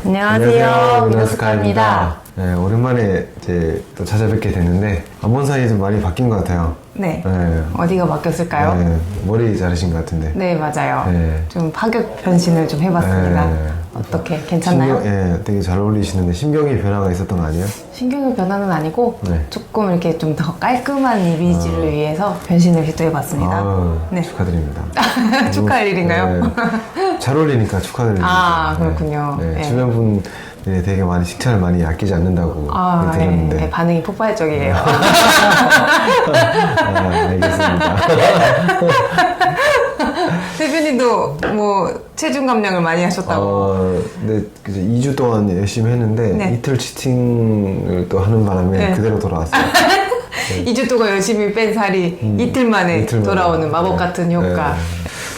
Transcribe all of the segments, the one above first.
안녕하세요. 위너스카입니다. 네, 오랜만에 이제 또 찾아뵙게 됐는데 안 본 사이에 좀 많이 바뀐 것 같아요. 네. 네. 어디가 바뀌었을까요? 네, 머리 자르신 것 같은데. 네, 맞아요. 네. 좀 파격 변신을 좀 해봤습니다. 네. 어떻게 괜찮나요? 예, 되게 잘 어울리시는데 신경이 변화가 있었던 거 아니에요? 신경의 변화는 아니고 네. 조금 이렇게 좀 더 깔끔한 이미지를 위해서 변신을 시도해봤습니다. 아유, 네. 축하드립니다. 축하할 일인가요? 네. 잘 어울리니까 축하드립니다. 아, 그렇군요. 네. 네. 주변 분들이 되게 많이 칭찬을 많이 아끼지 않는다고 아, 들었는데. 네. 반응이 폭발적이에요. 알겠습니다. 대표님도 뭐 체중 감량을 많이 하셨다고. 근데 이제 2주 동안 열심히 했는데 네. 이틀 치팅을 또 하는 바람에 네. 그대로 돌아왔어요. 2주 동안 열심히 뺀 살이 이틀 만에 이틀 만에. 돌아오는 마법 같은 효과. 네.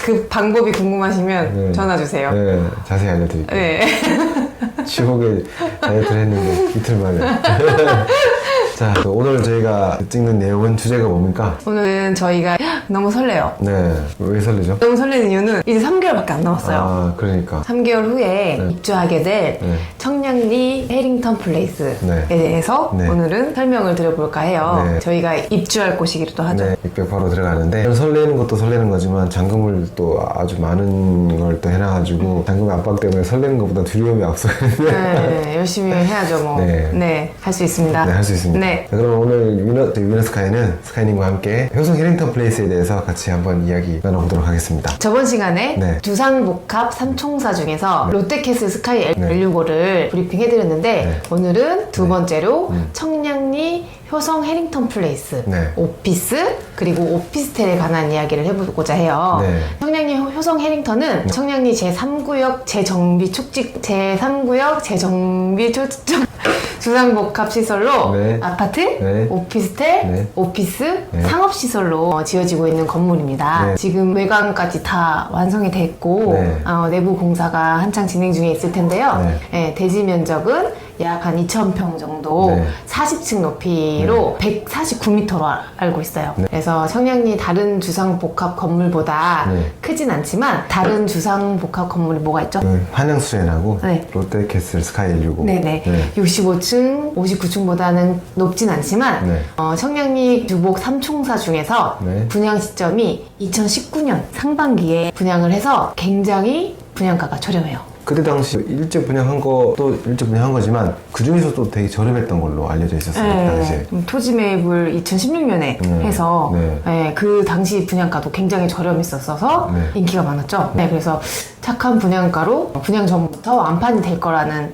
그 방법이 궁금하시면 네. 전화 주세요. 네, 자세히 알려드릴게요. 네. 지옥에 다이어트를 했는데 이틀 만에. 자, 오늘 저희가 찍는 내용은 주제가 뭡니까? 오늘은 저희가 너무 설레요. 네, 왜 설레죠? 너무 설레는 이유는 이제 3개월밖에 안 남았어요. 아, 그러니까. 3개월 후에 네. 입주하게 될 네. 청량리 해링턴 플레이스에 네. 대해서 네. 오늘은 설명을 드려볼까 해요. 네. 저희가 입주할 곳이기도 하죠. 네, 입백 바로 들어가는데 설레는 것도 설레는 거지만 잔금을 또 아주 많은 걸 또 해놔가지고 잔금 압박 때문에 설레는 것보다 두려움이 앞서요. 네, 열심히 해야죠, 뭐. 네. 네, 할 수 있습니다. 네, 할 수 있습니다. 네. 자, 그럼 오늘 위너스카이는 스카이님과 함께 효성 해링턴 플레이스에 대해서 같이 한번 이야기 나눠보도록 하겠습니다. 저번 시간에 네. 두상복합 3총사 중에서 롯데캐슬 스카이 L65를 브리핑해드렸는데 네. 오늘은 두 번째로 청량리 효성 해링턴 플레이스 네. 오피스 그리고 오피스텔에 관한 이야기를 해보고자 해요. 네. 청량리 효성 해링턴은 청량리 제3구역 재정비 촉직 제3구역 재정비 촉직 두상복합 시설로 네. 아파트, 네. 오피스텔, 네. 오피스, 네. 상업시설로 지어지고 있는 건물입니다. 네. 지금 외관까지 다 완성이 됐고 네. 내부 공사가 한창 진행 중에 있을 텐데요. 네. 네, 대지 면적은 약 한 2,000평 정도 네. 40층 높이로 149m로 알고 있어요. 네. 그래서 청량리 다른 주상복합 건물보다 네. 크진 않지만 다른 주상복합 건물이 뭐가 있죠? 한양수엔하고 네. 롯데캐슬 스카이 165. 네네. 네. 65층, 59층보다는 높진 않지만 네. 청량리 주복 3총사 중에서 네. 분양 시점이 2019년 상반기에 분양을 해서 굉장히 분양가가 저렴해요. 그때 당시 일찍 분양한 것도 일찍 분양한 거지만 그 중에서도 되게 저렴했던 걸로 알려져 있었어요. 그 당시에. 토지 매입을 2016년에 해서 네. 그 당시 분양가도 굉장히 저렴했었어서 네. 인기가 많았죠. 네, 그래서 착한 분양가로 분양 전부터 완판이 될 거라는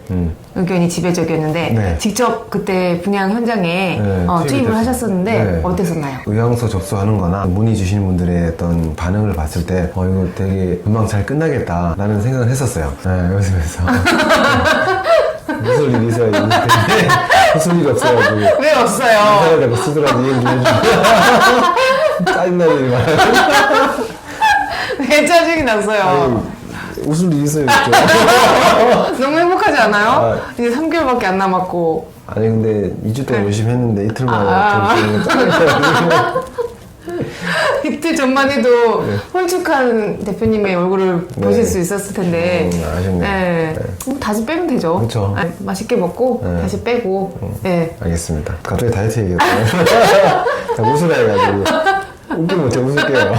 의견이 지배적이었는데 네. 직접 그때 분양 현장에 네, 투입을 됐어요. 하셨었는데 네. 어땠었나요? 의향서 접수하는 거나 문의 주시는 분들의 어떤 반응을 봤을 때 이거 되게 금방 잘 끝나겠다 라는 생각을 했었어요. 네, 연습해서 무슨 일이 있어야 되는데 무슨 일이 없어가지고 왜 없어요? 인사를 내고 쓰더라도 얘기 좀 해주고 짜증나는 일이 많아요. 왜 짜증이 났어요? 웃을 일이 있어요. 그쵸? 너무 행복하지 않아요? 아. 이제 3개월밖에 안 남았고 아니 근데 2주 동안 열심히 했는데 이틀 만에 아. 좀 짜증나가지고 이틀 전만 해도 홀쭉한 대표님의 얼굴을 네. 보실 수 있었을 텐데 아쉽네요. 네. 다시 빼면 되죠. 그쵸. 맛있게 먹고 네. 다시 빼고 네. 알겠습니다. 갑자기 다이어트 얘기했어요. 웃으라 해가지고 웃기면 어째 웃을게요.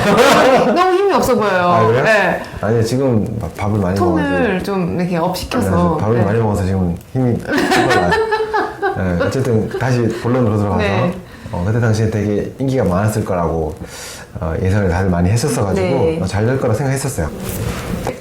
너무 힘이 없어 보여요. 아, 그래요? 네. 아니 지금 밥을 많이 먹어가지고 톤을 좀 이렇게 업 시켜서 밥을 네. 많이 먹어서 지금 힘이 나요. 네, 어쨌든 다시 본론으로 들어가서 네. 그때 당시에 되게 인기가 많았을 거라고 예상을 다들 많이 했었어가지고 네. 잘 될 거라 생각했었어요.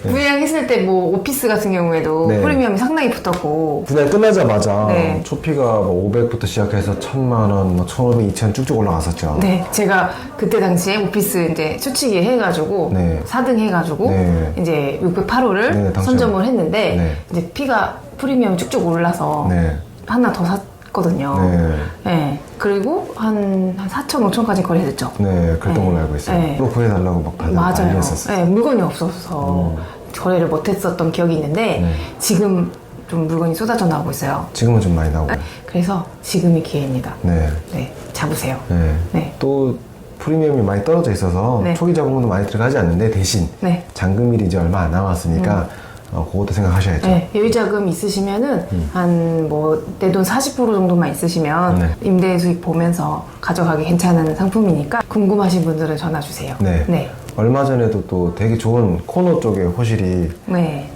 분양했을 때 뭐 오피스 같은 경우에도 네. 프리미엄이 상당히 붙었고 분양 끝나자마자 네. 초피가 뭐 500부터 시작해서 1,000만 원, 뭐 1,500, 2,000 쭉쭉 올라갔었죠. 네, 제가 그때 당시에 오피스 이제 수치기 해가지고 네. 4등 해가지고 네. 이제 608호를 네, 당첨. 선점을 했는데 네. 이제 피가 프리미엄이 쭉쭉 올라서 네. 하나 더 샀거든요. 네. 네. 그리고 한 4천, 5천까지 거래됐죠. 네, 그랬던 네. 걸로 알고 있어요. 네. 또 구해달라고 막 다들 맞아요. 난리였었어요. 네, 물건이 없어서 거래를 못했었던 기억이 있는데 네. 지금 좀 물건이 쏟아져 나오고 있어요. 지금은 좀 많이 나오고. 그래서 지금이 기회입니다. 네. 네, 잡으세요. 네. 네. 또 프리미엄이 많이 떨어져 있어서 네. 초기 자본금도 많이 들어가지 않는데 대신 네. 잔금일이 이제 얼마 안 남았으니까 그것도 생각하셔야죠. 네, 예비자금 있으시면은 한 뭐 내 돈 40% 정도만 있으시면 네. 임대 수익 보면서 가져가기 괜찮은 상품이니까 궁금하신 분들은 전화 주세요. 네. 네. 얼마 전에도 또 되게 좋은 코너 쪽에 호실이 네.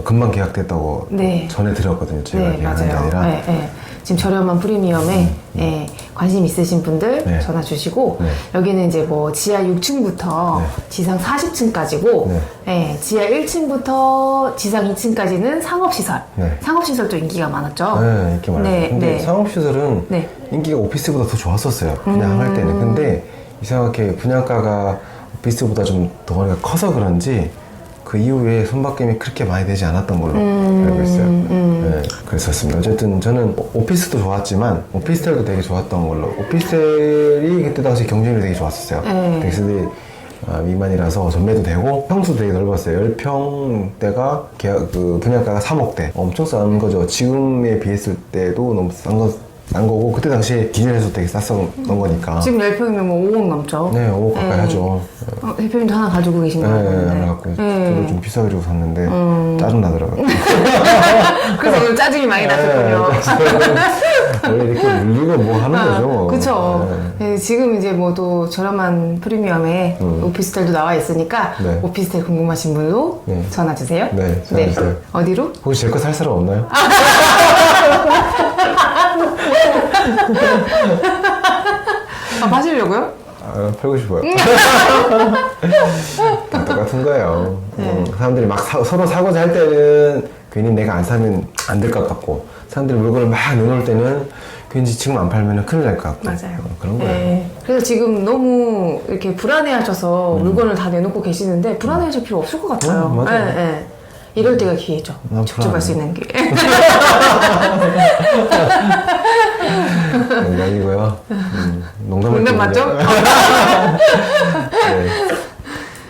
금방 계약됐다고 네. 전해드렸거든요. 제가 네, 계약한 게 맞아요. 아니라. 네, 네. 지금 저렴한 프리미엄에 예, 관심 있으신 분들 네. 전화 주시고 네. 여기는 이제 뭐 지하 6층부터 네. 지상 40층까지고 네. 예, 지하 1층부터 지상 2층까지는 상업시설. 네. 상업시설도 인기가 많았죠. 네, 인기 많아요. 네, 근데 네. 상업시설은 네. 인기가 오피스보다 더 좋았었어요. 분양할 때는. 근데 이상하게 분양가가 오피스보다 좀 덩어리가 커서 그런지 그 이후에 손바뀜이 그렇게 많이 되지 않았던 걸로 알고 있어요. 네, 그랬었습니다. 어쨌든 저는 오피스도 좋았지만 오피스텔도 되게 좋았던 걸로. 오피스텔이 그때 당시 경쟁률이 되게 좋았었어요. 네. 엑스디 미만이라서 전매도 되고 평수도 되게 넓었어요. 10평대가 그 분양가가 3억대. 엄청 싼 거죠. 지금에 비했을 때도 너무 싼 거고 그때 당시에 기준에서 되게 쌌었던 거니까. 지금 10평이면 뭐 5억 넘죠. 네, 5억 가까이 네. 하죠. 대표님도 하나 가지고 계신 거 네, 같은데. 하나 갖고 저도 좀 비싸게 주고 샀는데 짜증나더라고요. 그래서 오늘 짜증이 많이 나셨군요. 원래 이렇게 물리고 뭐 하는 거죠. 그쵸. 네, 지금 이제 뭐 또 저렴한 프리미엄에 오피스텔도 나와 있으니까 네. 오피스텔 궁금하신 분도 네. 전화 주세요. 네, 전화 주세요. 어디로? 혹시 제 거 살 사람 없나요? 하시려고요? 팔고 싶어요. 다 똑같은 거예요. 사람들이 막 서로 사고자 할 때는 괜히 내가 안 사면 안 될 것 같고 사람들이 물건을 막 내놓을 때는 괜히 지금 안 팔면 큰일 날 것 같고 맞아요. 그런 거예요. 네. 그래서 지금 너무 이렇게 불안해하셔서 물건을 다 내놓고 계시는데 불안해하실 필요 없을 것 같아요. 맞아요. 네, 네. 이럴 때가 기회죠. 난 직접 할 수 불안해. 있는 기회. 농담이고요. 농담을 농담 맞죠? 네.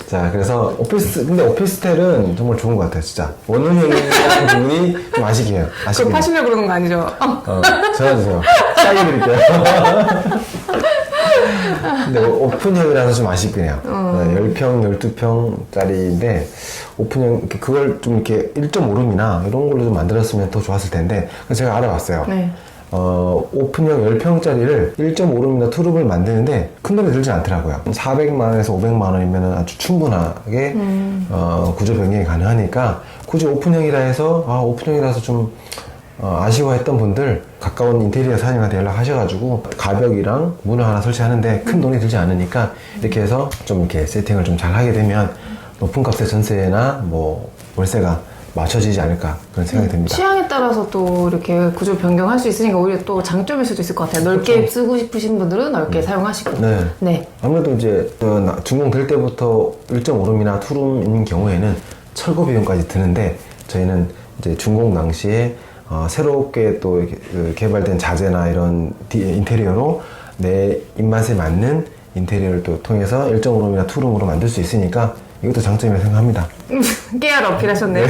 자, 그래서 근데 오피스텔은 정말 좋은 것 같아요, 진짜. 원룸형이라는 부분이 좀 아쉽긴 해요. 그거 아쉽긴 해요. 파시려고 그러는 거 아니죠? 전화 주세요. 싸게 드릴게요. 근데 오픈형이라서 좀 아쉽긴 해요. 10평, 12평짜리인데, 오픈형, 그걸 좀 이렇게 1.5룸이나 이런 걸로 좀 만들었으면 더 좋았을 텐데, 그래서 제가 알아봤어요. 네. 오픈형 10평짜리를 1.5룸이나 2룸을 만드는데 큰 돈이 들지 않더라고요. 400만원에서 500만원이면 아주 충분하게 구조 변경이 가능하니까 굳이 오픈형이라 해서 오픈형이라서 좀 아쉬워했던 분들 가까운 인테리어 사장님한테 연락하셔가지고 가벽이랑 문을 하나 설치하는데 큰 돈이 들지 않으니까 이렇게 해서 좀 이렇게 세팅을 좀 잘 하게 되면 높은 값의 전세나 뭐 월세가 맞춰지지 않을까 그런 생각이 듭니다. 취향에 따라서 또 이렇게 구조 변경할 수 있으니까 오히려 또 장점일 수도 있을 것 같아요. 넓게 그렇죠. 쓰고 싶으신 분들은 넓게 사용하시고. 네. 네. 아무래도 이제 준공될 때부터 1.5룸이나 2룸인 경우에는 철거 비용까지 드는데 저희는 이제 준공 당시에 새롭게 또 이렇게 개발된 자재나 이런 인테리어로 내 입맛에 맞는 인테리어를 또 통해서 1.5룸이나 2룸으로 만들 수 있으니까 이것도 장점이라고 생각합니다. 깨알 어필하셨네요.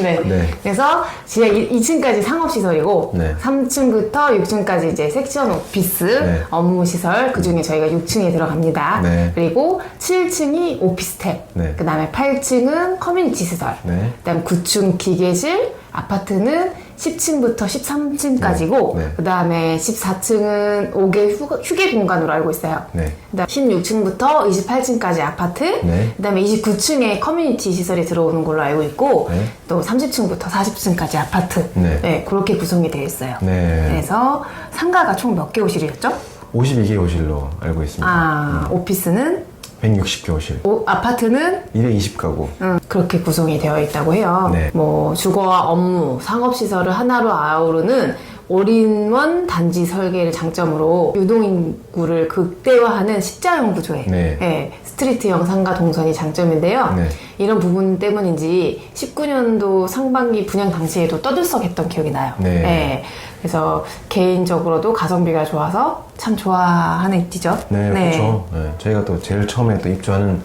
네. 네. 그래서 지하 2층까지 상업시설이고, 네. 3층부터 6층까지 이제 섹션 오피스, 네. 업무시설, 그 중에 저희가 6층에 들어갑니다. 네. 그리고 7층이 오피스텔, 네. 그 다음에 8층은 커뮤니티 시설, 네. 그 다음에 9층 기계실, 아파트는 10층부터 13층까지고, 네. 네. 그 다음에 14층은 5개 휴게 공간으로 알고 있어요. 네. 그다음 16층부터 28층까지 아파트, 네. 그다음에 29층에 커뮤니티 시설이 들어오는 걸로 알고 있고, 네. 또 30층부터 40층까지 아파트, 네. 그렇게 구성이 되어 있어요. 네. 그래서 상가가 총 몇 개 호실이었죠? 52개 호실로 알고 있습니다. 오피스는 160개 호실. 아파트는 220가구. 그렇게 구성이 되어 있다고 해요. 네. 뭐 주거와 업무, 상업시설을 하나로 아우르는 올인원 단지 설계를 장점으로 유동인구를 극대화하는 십자형 구조의 네. 스트리트형 상가 동선이 장점인데요. 네. 이런 부분 때문인지 19년도 상반기 분양 당시에도 떠들썩했던 기억이 나요. 네. 그래서 개인적으로도 가성비가 좋아서 참 좋아하는 입지죠. 네, 그렇죠. 네. 저희가 또 제일 처음에 또 입주하는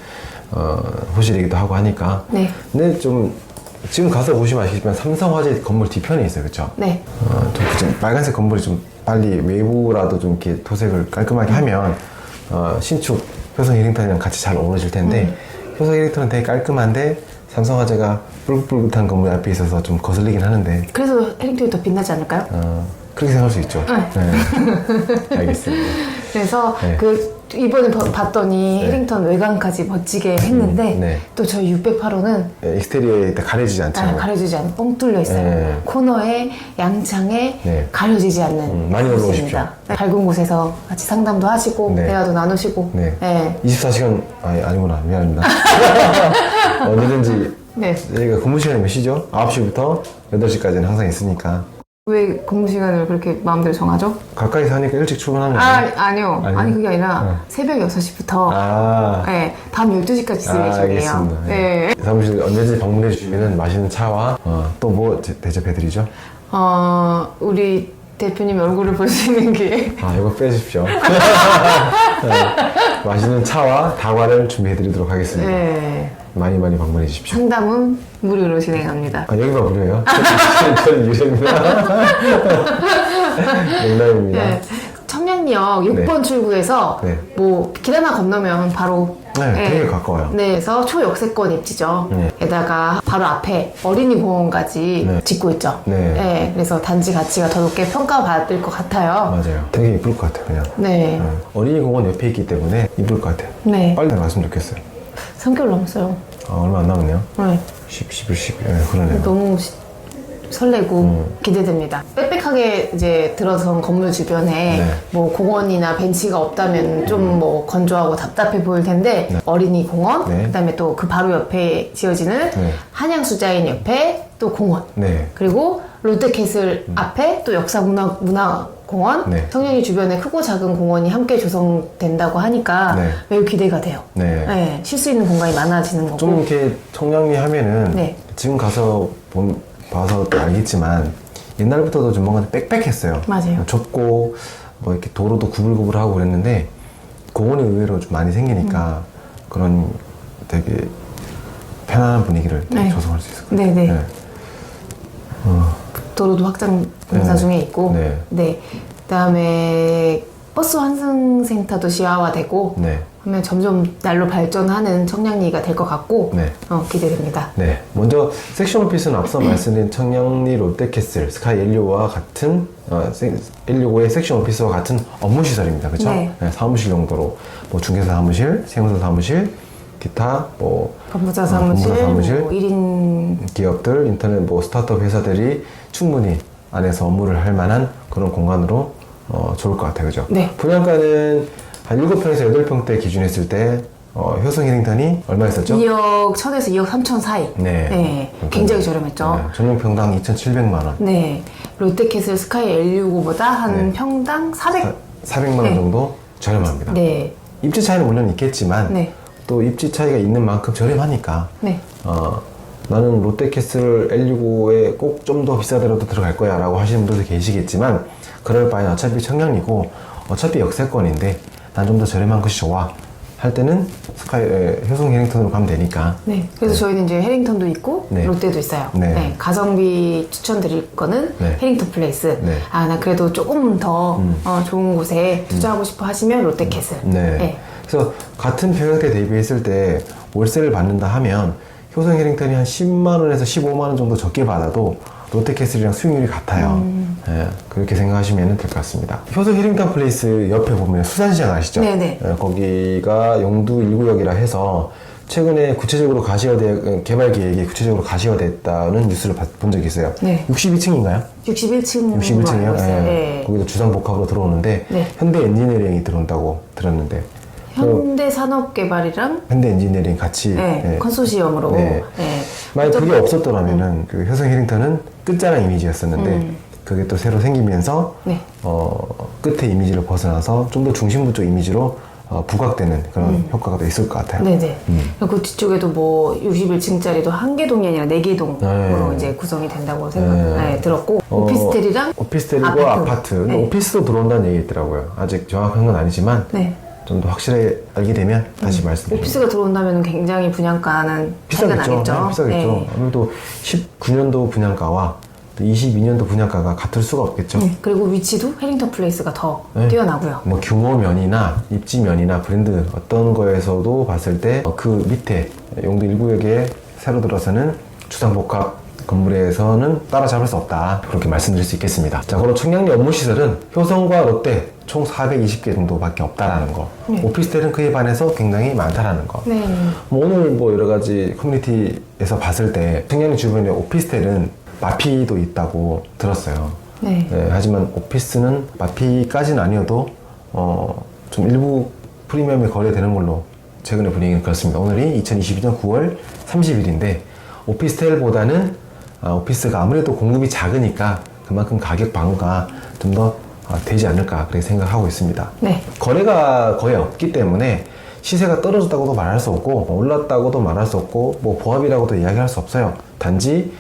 호실이기도 하고 하니까. 네. 근데 좀 지금 가서 보시면 아시겠지만 삼성화재 건물 뒤편에 있어요, 그렇죠? 네. 좀 빨간색 건물이 좀 빨리 외부라도 좀 이렇게 도색을 깔끔하게 하면 신축 효성 1링턴이랑 같이 잘 어우러질 텐데 효성 1링턴은 되게 깔끔한데 삼성화재가 뿔긋뿔긋한 건물 앞에 있어서 좀 거슬리긴 하는데 그래서 해링턴이 더 빛나지 않을까요? 그렇게 생각할 수 있죠. 네. 알겠습니다. 그래서 네. 이번에 봤더니 네. 해링턴 외관까지 멋지게 했는데 네. 또 저희 608호는 익스테리어에 가려지지 않죠. 가려지지 않는 뻥 뚫려 있어요. 네. 코너에 양창에 네. 가려지지 않는 많이 곳입니다. 올라오십시오. 네. 밝은 곳에서 같이 상담도 하시고 네. 대화도 나누시고 네. 네. 24시간 아니구나. 미안합니다. 언제든지 네. 저희가 근무 시간이 몇 시죠? 9시부터 8시까지는 항상 있으니까 왜 근무 시간을 그렇게 마음대로 정하죠? 가까이 사니까 일찍 출근하는 거예요. 아니요. 아니요? 아니 그게 아니라 네. 새벽 6시부터 네, 밤 12시까지 있을 예정이에요. 알겠습니다. 네. 사무실 언제든지 방문해 주시면 맛있는 차와 또 뭐 대접해드리죠? 우리 대표님 얼굴을 볼 수 있는 게 이거 빼주십시오. 네, 맛있는 차와 다과를 준비해드리도록 하겠습니다. 네. 많이 방문해 주십시오. 상담은 무료로 진행합니다. 여기만 무료예요? 저는 유료입니다. 농담입니다. 네. 청량역 6번 출구에서 네. 뭐 길 하나 건너면 바로 되게 가까워요. 네, 그래서 초역세권 입지죠. 네. 게다가 바로 앞에 어린이 공원까지 네. 짓고 있죠. 네. 그래서 단지 가치가 더 높게 평가받을 것 같아요. 맞아요. 되게 이쁠 것 같아요, 그냥. 네. 어린이 공원 옆에 있기 때문에 이쁠 것 같아요. 네. 빨리 나갔으면 좋겠어요. 3개월 남았어요. 얼마 안 남았네요. 네. 11, 10. 그러네요. 너무 설레고 기대됩니다. 빽빽하게 이제 들어선 건물 주변에 네. 뭐 공원이나 벤치가 없다면 좀 뭐 건조하고 답답해 보일 텐데 어린이 공원, 네. 그다음에 또 그 바로 옆에 지어지는 네. 한양수자인 옆에 또 공원, 네. 그리고 롯데캐슬 앞에 또 역사문화공원, 네. 청량리 주변에 크고 작은 공원이 함께 조성된다고 하니까 네. 매우 기대가 돼요. 네. 쉴 수 있는 공간이 많아지는 거고. 좀 이렇게 청량리 하면은 네. 지금 가서 봐서 또 알겠지만 옛날부터도 좀 뭔가 빽빽했어요. 맞아요. 좁고 뭐 이렇게 도로도 구불구불하고 그랬는데 공원이 의외로 좀 많이 생기니까 그런 되게 편안한 분위기를 되게 네. 조성할 수 있을 것 같아요. 네네. 네. 도로도 확장 공사 네. 중에 있고, 네. 네. 그다음에 버스 환승센터도 시야화되고, 네. 하면 점점 날로 발전하는 청량리가 될 것 같고, 네. 기대됩니다. 네. 먼저 섹션 오피스는 앞서 말씀드린 청량리 롯데캐슬 스카이 165와 같은 165의 섹션 오피스와 같은 업무 시설입니다. 그렇죠? 네. 사무실 용도로 뭐 중개사 사무실, 세무사 사무실, 기타 뭐 법무사 사무실, 법무사 사무실, 뭐 1인 기업들, 인터넷 뭐 스타트업 회사들이 충분히 안에서 업무를 할 만한 그런 공간으로 좋을 것 같아요. 그죠? 네. 분양가는 한 7평에서 8평대 기준했을 때 효성 힐링턴이 얼마였었죠? 2억 1000에서 2억 3천 사이. 네. 굉장히 저렴했죠. 전용 평당 2,700만 원. 네. 롯데캐슬 스카이 L65보다 한 네. 평당 400만 원 네. 정도 저렴합니다. 네. 입지 차이는 물론 있겠지만 네. 또 입지 차이가 있는 만큼 저렴하니까 네. 나는 롯데캐슬 L65에 꼭 좀 더 비싸더라도 들어갈 거야 라고 하시는 분들도 계시겠지만 그럴 바엔 어차피 청량리고 어차피 역세권인데 난 좀 더 저렴한 것이 좋아 할 때는 효성 해링턴으로 가면 되니까. 네. 그래서 저희는 이제 해링턴도 있고 네. 롯데도 있어요. 네. 네. 가성비 추천드릴 거는 네. 해링턴 플레이스. 네. 나 그래도 조금 더 좋은 곳에 투자하고 싶어 하시면 롯데캐슬. 네. 그래서 같은 평형대 대비했을 때 월세를 받는다 하면 효성 해링턴이 한 10만 원에서 15만 원 정도 적게 받아도 롯데캐슬이랑 수익률이 같아요. 네, 그렇게 생각하시면 될 것 같습니다. 효성 해링턴 플레이스 옆에 보면 수산시장 아시죠? 네네. 거기가 영두 1구역이라 해서 최근에 구체적으로 개발 계획이 구체적으로 가시화됐다는 뉴스를 본 적이 있어요. 네. 62층인가요? 61층 61층이요? 네. 거기도 주상복합으로 들어오는데 네. 현대 엔지니어링이 들어온다고 들었는데 현대산업개발이랑 현대 엔지니어링 같이 컨소시엄으로 네. 만약 그게 없었더라면은 그 효성 해링턴은 끝자락 이미지였었는데 그게 또 새로 생기면서 네. 끝에 이미지를 벗어나서 좀 더 중심부 쪽 이미지로 부각되는 그런 효과가 또 있을 것 같아요. 네네. 그 뒤쪽에도 뭐 61층짜리도 한 개 동이 아니라 4개 동으로 이제 구성이 된다고 들었고 오피스텔이랑 오피스텔이고 아파트. 네. 오피스도 들어온다는 얘기 있더라고요. 아직 정확한 건 아니지만 네. 좀 더 확실하게 알게 되면 다시 말씀드립니다. 오피스가 들어온다면 굉장히 분양가는 차이가 비싸겠죠. 나겠죠. 네, 비싸겠죠. 네. 아무래도 19년도 분양가와 22년도 분양가가 같을 수가 없겠죠. 그리고 위치도 해링턴 플레이스가 더 뛰어나고요. 뭐 규모면이나 입지면이나 브랜드 어떤 거에서도 봤을 때 그 밑에 용도 1구역에 새로 들어서는 주상복합 건물에서는 따라잡을 수 없다. 그렇게 말씀드릴 수 있겠습니다. 자, 그리고 청량리 업무시설은 효성과 롯데 총 420개 정도밖에 없다라는 거. 네. 오피스텔은 그에 반해서 굉장히 많다라는 거. 네. 오늘 뭐 여러 가지 커뮤니티에서 봤을 때 청량리 주변에 오피스텔은 마피도 있다고 들었어요. 네. 네, 하지만 오피스는 마피까지는 아니어도 좀 일부 프리미엄이 거래되는 걸로 최근의 분위기는 그렇습니다. 오늘이 2022년 9월 30일인데 오피스텔보다는 오피스가 아무래도 공급이 작으니까 그만큼 가격 방어가 좀 더 되지 않을까 그렇게 생각하고 있습니다. 네. 거래가 거의 없기 때문에 시세가 떨어졌다고도 말할 수 없고 올랐다고도 말할 수 없고 뭐 보합이라고도 이야기할 수 없어요. 단지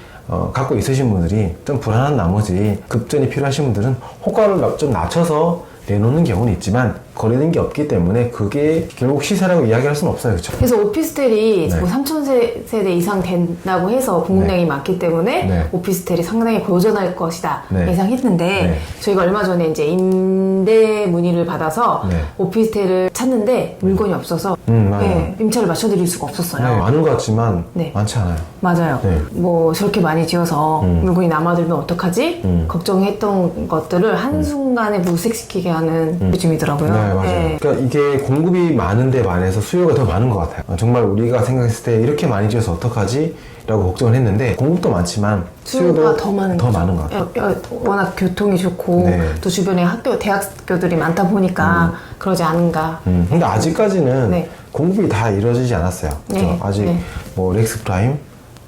갖고 있으신 분들이 좀 불안한 나머지 급전이 필요하신 분들은 호가를 좀 낮춰서 내놓는 경우는 있지만 거래된 게 없기 때문에 그게 결국 시세라고 이야기할 수는 없어요. 그렇죠? 그래서 오피스텔이 네. 뭐 3,000세대 이상 된다고 해서 공급량이 네. 많기 때문에 네. 오피스텔이 상당히 고전할 것이다 네. 예상했는데 네. 저희가 얼마 전에 이제 임대 문의를 받아서 네. 오피스텔을 찾는데 물건이 없어서 맞아요. 네, 임차를 맞춰드릴 수가 없었어요. 네, 많은 것 같지만 네. 많지 않아요. 맞아요. 네. 뭐 저렇게 많이 지어서 물건이 남아들면 어떡하지? 걱정했던 것들을 한순간에 무색시키게 하는 요즘이더라고요. 네, 맞아요. 그러니까 이게 공급이 많은데 반해서 수요가 더 많은 것 같아요. 정말 우리가 생각했을 때 이렇게 많이 지어서 어떡하지? 라고 걱정을 했는데 공급도 많지만 수요가 더 많은 더 거죠. 많은 것 같아요. 워낙 교통이 좋고 네. 또 주변에 대학교들이 많다 보니까 그러지 않은가. 근데 아직까지는 네. 공급이 다 이루어지지 않았어요. 그렇죠? 네. 아직 네. 뭐 렉스 프라임,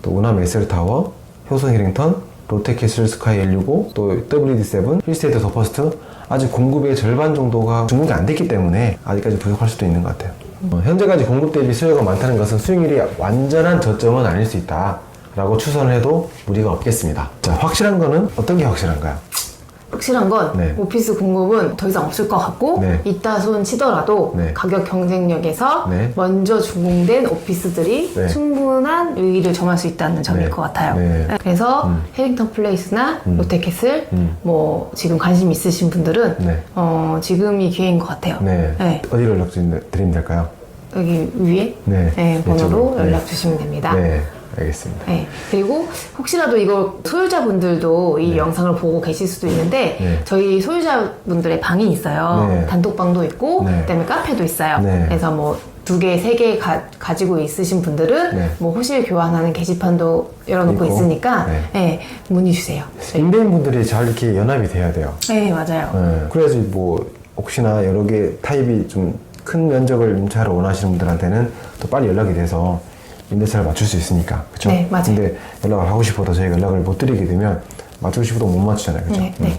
또 우남 SL타워, 효성 히링턴, 롯데캐슬 스카이 L65, 또 WD7, 힐스테이트 더 퍼스트 아직 공급의 절반 정도가 주문이 안 됐기 때문에 아직까지 부족할 수도 있는 것 같아요. 현재까지 공급 대비 수요가 많다는 것은 수익률이 완전한 저점은 아닐 수 있다 라고 추선을 해도 무리가 없겠습니다. 자, 확실한 거는 어떤 게 확실한가요? 확실한 건 네. 오피스 공급은 더 이상 없을 것 같고 네. 있다 손 치더라도 네. 가격 경쟁력에서 네. 먼저 준공된 오피스들이 네. 충분한 위기를 점할 수 있다는 점일 네. 것 같아요. 네. 그래서 해링턴 플레이스나 롯데캐슬 뭐 지금 관심 있으신 분들은 네. 지금이 기회인 것 같아요. 네. 네. 어디로 연락 드리면 될까요? 여기 위에 네. 번호로 이쪽으로. 연락 주시면 됩니다. 네. 알겠습니다. 네. 그리고 혹시라도 이걸 소유자분들도 이 영상을 보고 계실 수도 있는데 네. 저희 소유자분들의 방이 있어요. 네. 단톡방도 있고 네. 그다음에 카페도 있어요. 네. 그래서 뭐 2개, 3개 가지고 있으신 분들은 네. 뭐 호실 교환하는 게시판도 열어놓고 있고. 있으니까 네. 네, 문의 주세요. 임대인분들이 잘 이렇게 연합이 돼야 돼요. 네, 맞아요. 네. 그래야지 뭐 혹시나 여러 개 타입이 좀 큰 면적을 임차를 원하시는 분들한테는 또 빨리 연락이 돼서 임대차를 맞출 수 있으니까. 그쵸? 네, 맞아요. 근데 연락을 하고 싶어도 저희가 연락을 못 드리게 되면 맞추고 싶어도 못 맞추잖아요. 그쵸? 네, 네.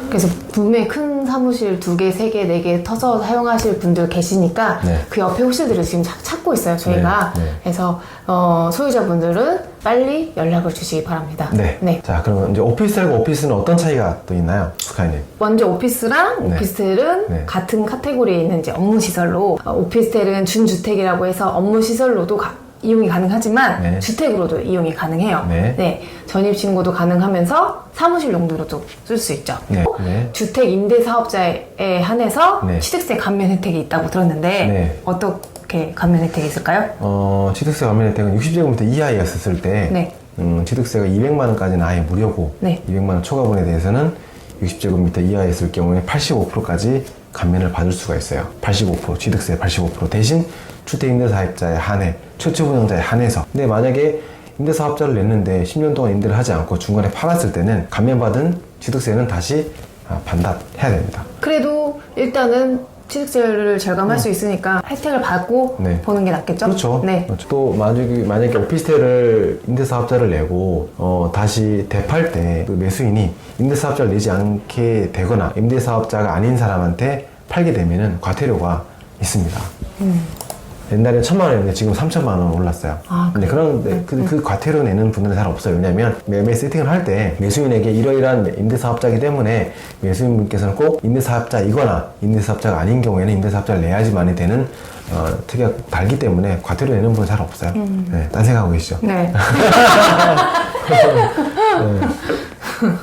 그래서 분명히 큰 사무실 2개, 3개, 4개 터서 사용하실 분들 계시니까 네. 그 옆에 호실들을 지금 찾고 있어요, 저희가. 네, 네. 그래서 소유자분들은 빨리 연락을 주시기 바랍니다. 네. 자, 그러면 이제 오피스텔과 오피스는 어떤 차이가 또 있나요? 스카이님. 먼저 오피스랑 네. 오피스텔은 네. 같은 카테고리에 있는 이제 업무시설로 오피스텔은 준주택이라고 해서 업무시설로도 이용이 가능하지만 네. 주택으로도 이용이 가능해요. 네. 전입신고도 가능하면서 사무실 용도로도 쓸 수 있죠. 네. 네. 주택 임대 사업자에 한해서 네. 취득세 감면 혜택이 있다고 들었는데 네. 어떻게 감면 혜택이 있을까요? 취득세 감면 혜택은 60제곱미터 이하였을 때 네. 취득세가 200만 원까지는 아예 무료고 네. 200만 원 초과분에 대해서는 60제곱미터 이하였을 경우에 85%까지 감면을 받을 수가 있어요. 85% 취득세 85% 대신 주택임대사업자에 한해 최초분양자에 한해서. 근데 만약에 임대사업자를 냈는데 10년 동안 임대를 하지 않고 중간에 팔았을 때는 감면받은 취득세는 다시 반납해야 됩니다. 그래도 일단은 취득세를 절감할 수 있으니까 혜택을 받고 네. 보는 게 낫겠죠? 그렇죠. 네. 또 만약에 오피스텔을 임대사업자를 내고 다시 대팔 때그 매수인이 임대사업자를 내지 않게 되거나 임대사업자가 아닌 사람한테 팔게 되면은 과태료가 있습니다. 옛날에 1,000만 원이었는데 지금 3,000만 원 올랐어요. 아, 근데 그런데 그 과태료 내는 분들은 잘 없어요. 왜냐면 매매 세팅을 할 때 매수인에게 이러이러한 임대사업자이기 때문에 매수인분께서는 꼭 임대사업자이거나 임대사업자가 아닌 경우에는 임대사업자를 내야지만이 되는 특약이 달기 때문에 과태료 내는 분은 잘 없어요. 네, 딴 생각하고 계시죠? 네.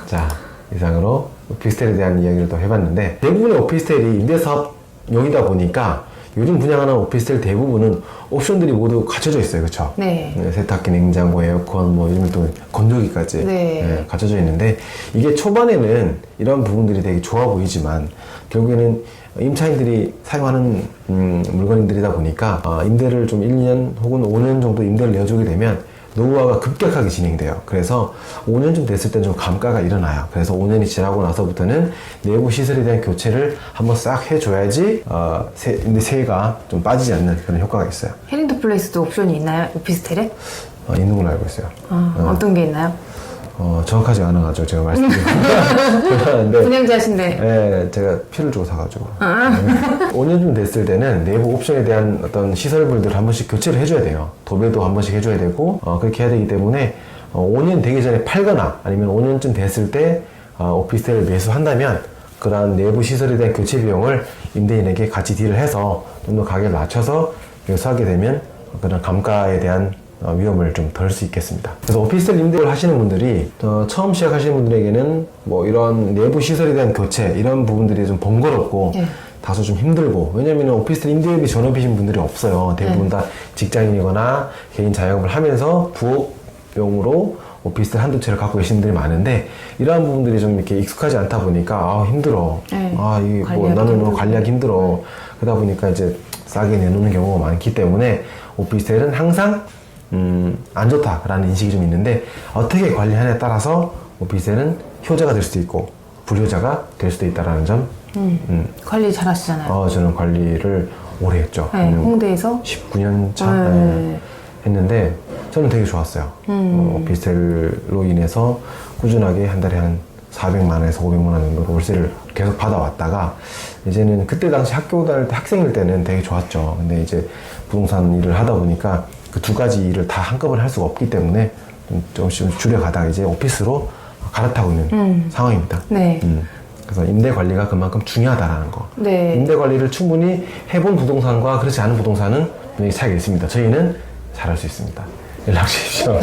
자, 이상으로 오피스텔에 대한 이야기를 또 해봤는데 대부분의 오피스텔이 임대사업용이다 보니까 요즘 분양하는 오피스텔 대부분은 옵션들이 모두 갖춰져 있어요. 그쵸? 네. 세탁기, 냉장고, 에어컨, 뭐 요즘 또 건조기까지 네. 갖춰져 있는데 이게 초반에는 이런 부분들이 되게 좋아 보이지만 결국에는 임차인들이 사용하는 물건들이다 보니까 임대를 좀 1년 혹은 5년 정도 임대를 내어주게 되면 노후화가 급격하게 진행돼요. 그래서 5년쯤 됐을 때 좀 감가가 일어나요. 그래서 5년이 지나고 나서부터는 내부 시설에 대한 교체를 한번 싹 해줘야지 임대 세가 좀 빠지지 않는 그런 효과가 있어요. 해링턴 플레이스도 옵션이 있나요? 오피스텔에? 있는 걸로 알고 있어요. 어떤 게 있나요? 정확하지 않아가지고 제가 말씀드리는데 분양자신데. 네, 제가 피를 주고 사가지고 5년쯤 됐을 때는 내부 옵션에 대한 어떤 시설물들을 한 번씩 교체를 해줘야 돼요. 도배도 한 번씩 해줘야 되고 그렇게 해야 되기 때문에 5년 되기 전에 팔거나 아니면 5년쯤 됐을 때 오피스텔을 매수한다면 그러한 내부 시설에 대한 교체 비용을 임대인에게 같이 딜을 해서 좀 더 가격을 낮춰서 매수하게 되면 그런 감가에 대한 위험을 좀 덜 수 있겠습니다. 그래서 오피스텔 임대를 하시는 분들이 처음 시작하시는 분들에게는 뭐 이런 내부 시설에 대한 교체 이런 부분들이 좀 번거롭고 네. 다소 좀 힘들고 왜냐면 오피스텔 임대업이 전업이신 분들이 없어요. 대부분 다 직장인이거나 개인 자영업을 하면서 부업용으로 오피스텔 한두 채를 갖고 계신 분들이 많은데 이러한 부분들이 좀 이렇게 익숙하지 않다 보니까 힘들어. 네. 이게 뭐 나는 관리하기 힘들어. 그러다 보니까 이제 싸게 내놓는 경우가 많기 때문에 오피스텔은 항상 안 좋다라는 인식이 좀 있는데 어떻게 관리하냐에 따라서 오피스텔은 효자가 될 수도 있고 불효자가 될 수도 있다라는 점. 관리 잘 하시잖아요. 저는 관리를 오래 했죠. 네, 홍대에서 19년 차 네. 했는데 저는 되게 좋았어요. 오피스텔로 인해서 꾸준하게 한 달에 한 400만 원에서 500만 원 정도로 월세를 계속 받아왔다가 이제는 그때 당시 학교 다닐 때 학생일 때는 되게 좋았죠. 근데 이제 부동산 일을 하다 보니까 그 두 가지 일을 다 한꺼번에 할 수가 없기 때문에 조금씩 줄여가다가 이제 오피스로 갈아타고 있는 상황입니다. 네. 그래서 임대 관리가 그만큼 중요하다라는 거. 네. 임대 관리를 충분히 해본 부동산과 그렇지 않은 부동산은 분명히 차이가 있습니다. 저희는 잘할 수 있습니다. 연락 주십시오.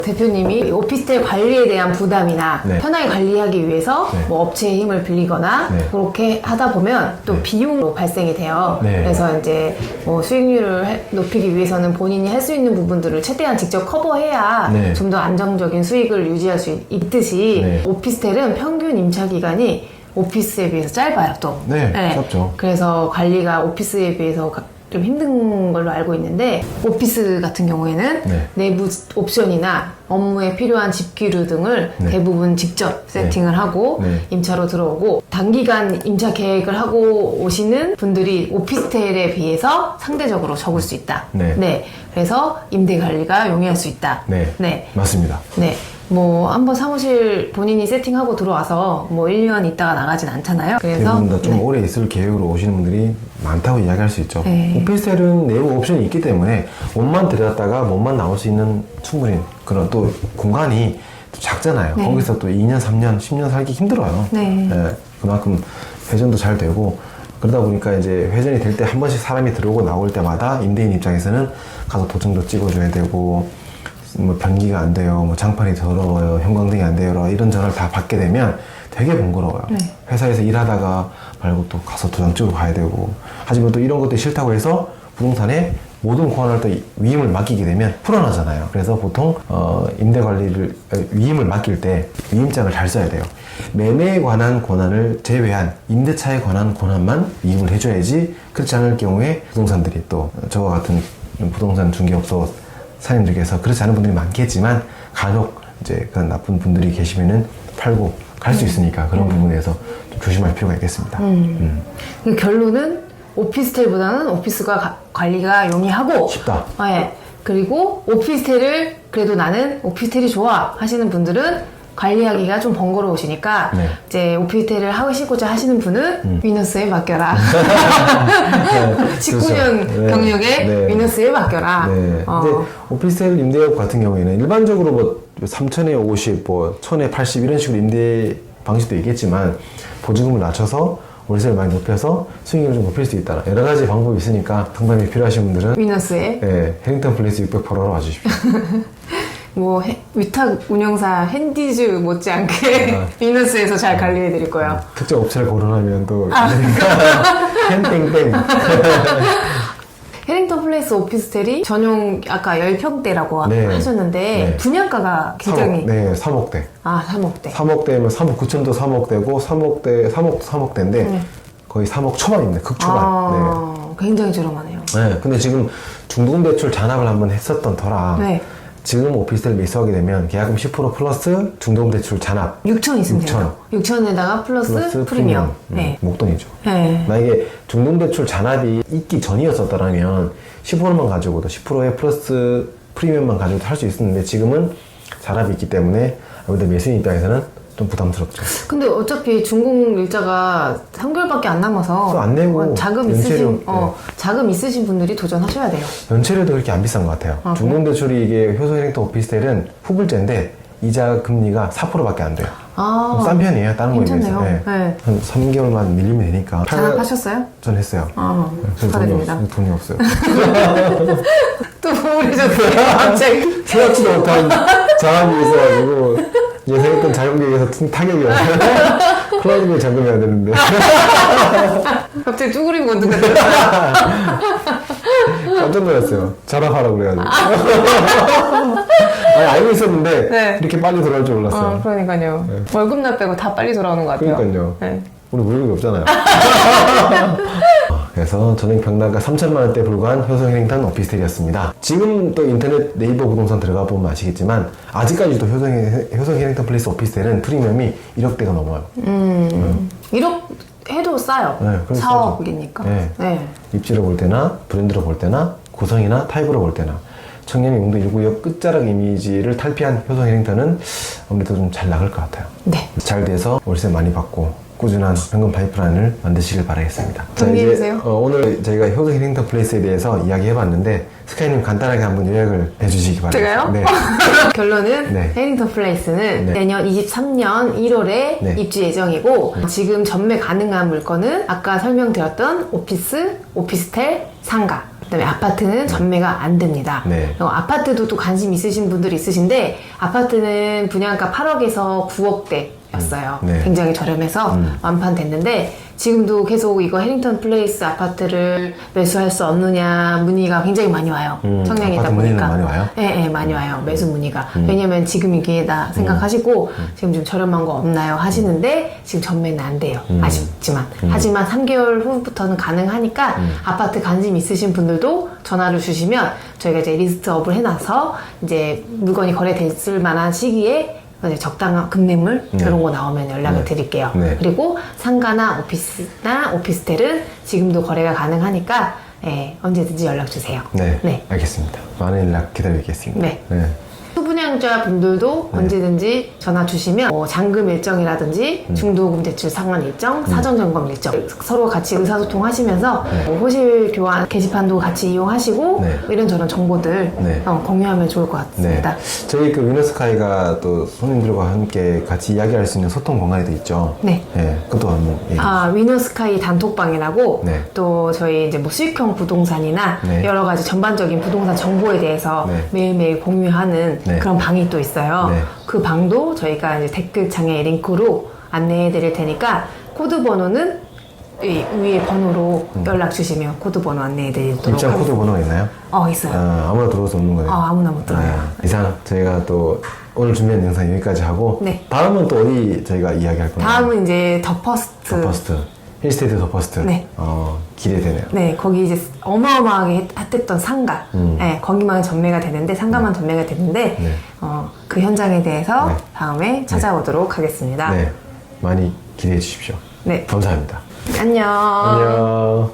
대표님이 오피스텔 관리에 대한 부담이나 네. 편하게 관리하기 위해서 네. 뭐 업체의 힘을 빌리거나 네. 그렇게 하다 보면 또 네. 비용으로 발생이 돼요. 네. 그래서 이제 뭐 수익률을 높이기 위해서는 본인이 할 수 있는 부분들을 최대한 직접 커버해야 네. 좀 더 안정적인 수익을 유지할 수 있듯이 네. 오피스텔은 평균 임차 기간이 오피스에 비해서 짧아요, 또. 네, 짧죠. 그래서 관리가 오피스에 비해서 좀 힘든 걸로 알고 있는데 오피스 같은 경우에는 네. 내부 옵션이나 업무에 필요한 집기류 등을 네. 대부분 직접 세팅을 하고 네. 임차로 들어오고 단기간 임차 계획을 하고 오시는 분들이 오피스텔에 비해서 상대적으로 적을 수 있다. 네. 그래서 임대 관리가 용이할 수 있다. 네. 맞습니다. 네. 뭐 한번 사무실 본인이 세팅하고 들어와서 뭐 1년 있다가 나가진 않잖아요. 그래서 대부분 다 좀 네. 오래 있을 계획으로 오시는 분들이 많다고 이야기할 수 있죠. 네. 오피스텔은 내부 옵션이 있기 때문에 몸만 들여갔다가 몸만 나올 수 있는 충분히 그런 또 공간이 또 작잖아요. 네. 거기서 또 2년, 3년, 10년 살기 힘들어요. 네. 그만큼 회전도 잘 되고 그러다 보니까 이제 회전이 될 때 한 번씩 사람이 들어오고 나올 때마다 임대인 입장에서는 가서 도장도 찍어줘야 되고 뭐 변기가 안 돼요, 뭐 장판이 더러워요, 형광등이 안 돼요, 이런 전화를 다 받게 되면 되게 번거로워요. 네. 회사에서 일하다가 말고 또 가서 도장 찍고 가야 되고 하지만 또 이런 것들이 싫다고 해서 부동산에 모든 권한을 또 위임을 맡기게 되면 불안하잖아요. 그래서 보통 임대 관리를 위임을 맡길 때 위임장을 잘 써야 돼요. 매매에 관한 권한을 제외한 임대차에 관한 권한만 위임을 해줘야지 그렇지 않을 경우에 부동산들이 또 저와 같은 부동산 중개업소 사장님들께서 그렇지 않은 분들이 많겠지만 간혹 이제 그런 나쁜 분들이 계시면은 팔고 갈 수 있으니까 그런 부분에서 좀 조심할 필요가 있겠습니다. 그 결론은 오피스텔보다는 오피스가 관리가 용이하고 쉽다. 네. 그리고 오피스텔을 그래도 나는 오피스텔이 좋아 하시는 분들은 관리하기가 좀 번거로우시니까 네. 이제 오피스텔을 하시고자 하시는 분은 위너스에 맡겨라. 네, 19년 그렇죠. 경력에 네. 위너스에 맡겨라. 네. 어. 근데 오피스텔 임대업 같은 경우에는 일반적으로 뭐 3천에 50, 뭐 1,000에 80 이런 식으로 임대 방식도 있겠지만 보증금을 낮춰서 월세를 많이 높여서 수익률을 좀 높일 수 있다. 여러 가지 방법이 있으니까 상담이 필요하신 분들은 위너스에 해링턴 플레이스 608호로 와주십시오. 뭐 위탁 운영사 핸디즈 못지않게 위너스에서 잘 관리해 드릴 거예요. 특정 업체를 거론하면 또 땡땡땡. 해링턴 플레이스 오피스텔이 전용 아까 10평대라고 네. 하셨는데 네. 분양가가 굉장히 3억대. 아 3억대 3억대면 3억 9천도 3억대고 3억도 3억대인데 거의 3억 초반입니다. 극초반. 아, 굉장히 저렴하네요. 네. 근데 지금 중도금대출 잔압을 한번 했었던 터라 네. 지금 오피스텔 매수하게 되면 계약금 10% 플러스 중도금대출 잔압 6천 있으면 돼요. 6천에다가 플러스 프리미엄. 네. 목돈이죠. 네. 만약에 중도금대출 잔압이 있기 전이었었더라면 15%만 가지고도 10%의 플러스 프리미엄만 가지고도 할 수 있었는데 지금은 잔압이 있기 때문에 아무래도 매수인 입장에서는 좀 부담스럽죠. 근데 어차피 중공 일자가 3개월밖에 안 남아서 또 안 내고 자금 자금 있으신 분들이 도전하셔야 돼요. 연체료도 그렇게 안 비싼 것 같아요. 아, 중도금대출이 이게 효소 해링턴 오피스텔은 후불제인데 이자 금리가 4%밖에 안 돼요. 아, 싼 편이에요. 다른 거에 비해서. 괜찮네요. 네. 한 3개월만 밀리면 되니까. 잔압하셨어요? 전 했어요. 아, 그래서 축하드립니다. 돈이 없어요. 또 우울해졌어요. 갑자기. 생각지도 못한 자금이 있어가지고 예상했던 자금 계획에서 타격이 와요. 클라우드에 잠금해야 되는데. 갑자기 쭈그린 건도 같아요. 깜짝 놀랐어요. 잔압하라고 그래가지고. 아니, 알고 있었는데 네. 이렇게 빨리 돌아올 줄 몰랐어요. 그러니까요. 월급날 빼고 다 빨리 돌아오는 것 같아요. 그러니까요. 네. 우리 월급이 없잖아요. 그래서 전액 평당가 3천만 원대에 불과한 효성 해링턴 오피스텔이었습니다. 지금 또 인터넷 네이버 부동산 들어가 보면 아시겠지만 아직까지도 효성 해링턴 플레이스 오피스텔은 프리미엄이 1억대가 넘어요. 1억 해도 싸요. 네, 그럼 4억이니까. 네. 네. 입지로 볼 때나 브랜드로 볼 때나 구성이나 타입으로 볼 때나 청렴 용도 1구역 끝자락 이미지를 탈피한 효성 해링턴은 아무래도 좀 잘 나갈 것 같아요. 네. 잘 돼서 월세 많이 받고 꾸준한 현금 파이프라인을 만드시길 바라겠습니다. 정리해주세요. 오늘 저희가 효성 해링턴 플레이스에 대해서 이야기해봤는데 스카이님 간단하게 한번 요약을 해주시기 바랍니다. 제가요? 네. 결론은 네. 해링턴 플레이스는 네. 내년 23년 1월에 네. 입주 예정이고 지금 전매 가능한 물건은 아까 설명드렸던 오피스, 오피스텔, 상가 그다음에 아파트는 전매가 안 됩니다. 네. 아파트도 또 관심 있으신 분들이 있으신데 아파트는 분양가 8억에서 9억대였어요. 네. 굉장히 저렴해서 완판됐는데 지금도 계속 이거 해링턴 플레이스 아파트를 매수할 수 없느냐 문의가 굉장히 많이 와요. 청량이다 아파트 문의는 보니까. 많이 와요? 네, 많이 와요. 매수 문의가. 왜냐면 지금 기회다 생각하시고 지금 좀 저렴한 거 없나요 하시는데 지금 전매는 안 돼요. 아쉽지만. 하지만 3개월 후부터는 가능하니까 아파트 관심 있으신 분들도 전화를 주시면 저희가 이제 리스트업을 해놔서 이제 물건이 거래됐을 만한 시기에 이제 적당한 급매물 이런 거 나오면 연락을 드릴게요. 네. 그리고 상가나 오피스나 오피스텔은 지금도 거래가 가능하니까 예, 언제든지 연락 주세요. 네. 네. 알겠습니다. 많은 연락 기다리겠습니다. 네. 후분양자 분들도 언제든지 전화 주시면 잔금 일정이라든지 중도금 대출 상환 일정, 사전 점검 일정 서로 같이 의사소통 하시면서 호실 교환 게시판도 같이 이용하시고 네. 이런저런 정보들 네. 공유하면 좋을 것 같습니다. 저희 그 위너스카이가 또 손님들과 함께 같이 이야기할 수 있는 소통 공간이 있죠. 네. 그것도 한번 얘기해 아, 위너스카이 단톡방이라고 네. 또 저희 이제 뭐 수익형 부동산이나 네. 여러 가지 전반적인 부동산 정보에 대해서 네. 매일매일 공유하는 네. 그런 방이 또 있어요. 네. 그 방도 저희가 이제 댓글창에 링크로 안내해 드릴 테니까 코드 번호는 이 위에 번호로 연락 주시면 코드 번호 안내해 드리도록 입장 코드 번호가 있나요? 있어요. 아무나 들어올 수 없는 거예요. 아무나 못 들어요. 이상 저희가 또 오늘 준비한 영상 여기까지 하고 네. 다음은 또 어디 저희가 이야기할 건가요? 다음은 이제 더 퍼스트. 더 퍼스트. 힐스테이트 더 퍼스트. 네. 기대되네요. 네, 거기 이제 어마어마하게 핫했던 상가. 네, 거기만 전매가 되는데, 상가만 전매가 되는데, 네. 그 현장에 대해서 네. 다음에 찾아오도록 하겠습니다. 네. 많이 기대해 주십시오. 네. 감사합니다. 안녕. 안녕.